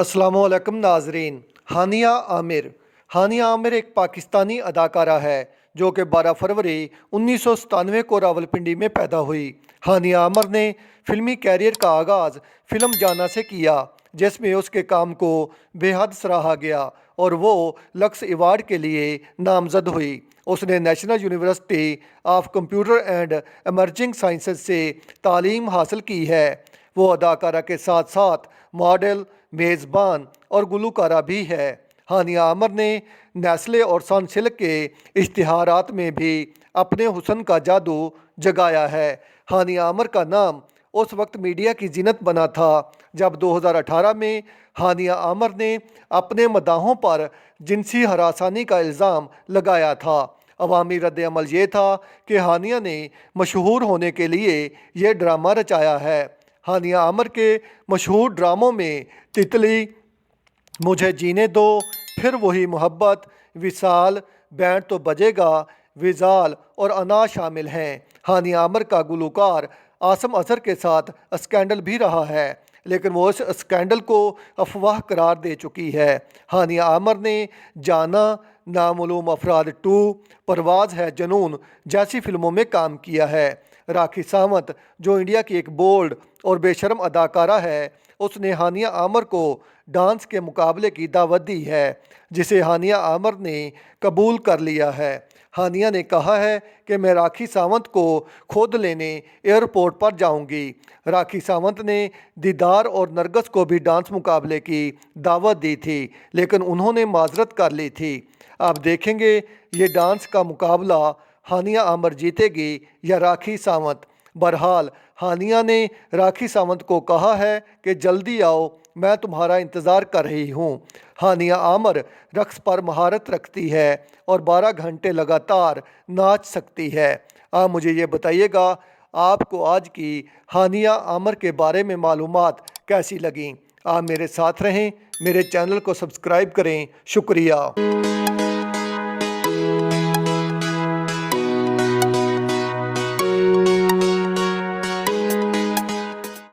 अस्सलामुअलैकुम नाजरीन। हानिया आमिर एक पाकिस्तानी अदाकारा है जो कि 12 फरवरी 1997 को रावलपिंडी में पैदा हुई। हानिया आमिर ने फिल्मी कैरियर का आगाज़ फ़िल्म जाना से किया, जिसमें उसके काम को बेहद सराहा गया और वो लक्स अवार्ड के लिए नामजद हुई। उसने national university of computer and emerging sciences से तालीम हासिल की है। वो अदाकारा के साथ साथ मॉडल, मेज़बान और गुलकारा भी है। हानिया आमिर ने नेस्ले और सनसिल्क के इश्तिहारात में भी अपने हुस्न का जादू जगाया है। हानिया आमिर का नाम उस वक्त मीडिया की जीनत बना था जब 2018 में हानिया आमिर ने अपने मदाहों पर जिनसी हरासानी का इल्ज़ाम लगाया था। अवामी रद्द-ए-अमल ये था कि हानिया ने मशहूर होने के लिए ये ड्रामा रचाया है। हानिया आमिर के मशहूर ड्रामों में तितली, मुझे जीने दो, फिर वही मोहब्बत, विसाल, बैंड तो बजेगा, विजाल और अना शामिल हैं। हानिया आमिर का गुलकार आसम अजहर के साथ स्कैंडल भी रहा है, लेकिन वो इस स्कैंडल को अफवाह करार दे चुकी है। हानिया आमिर ने जाना, नामालूम अफराद 2, परवाज़ है जुनून जैसी फिल्मों में काम किया है। राखी सावंत, जो इंडिया की एक बोल्ड और बेशर्म अदाकारा है, उसने हानिया आमिर को डांस के मुकाबले की दावत दी है, जिसे हानिया आमिर ने कबूल कर लिया है। हानिया ने कहा है कि मैं राखी सावंत को खुद लेने एयरपोर्ट पर जाऊंगी। राखी सावंत ने दीदार और नरगस को भी डांस मुकाबले की दावत दी थी, लेकिन उन्होंने माजरत कर ली थी। आप देखेंगे ये डांस का मुकाबला हानिया आमिर जीतेगी या राखी सावंत। बहरहाल हानिया ने राखी सावंत को कहा है कि जल्दी आओ, मैं तुम्हारा इंतज़ार कर रही हूँ। हानिया आमिर रक्स पर महारत रखती है और 12 घंटे लगातार नाच सकती है। आप मुझे ये बताइएगा, आपको आज की हानिया आमिर के बारे में मालूमात कैसी लगीं? आप मेरे साथ रहें, मेरे चैनल को सब्सक्राइब करें। शुक्रिया।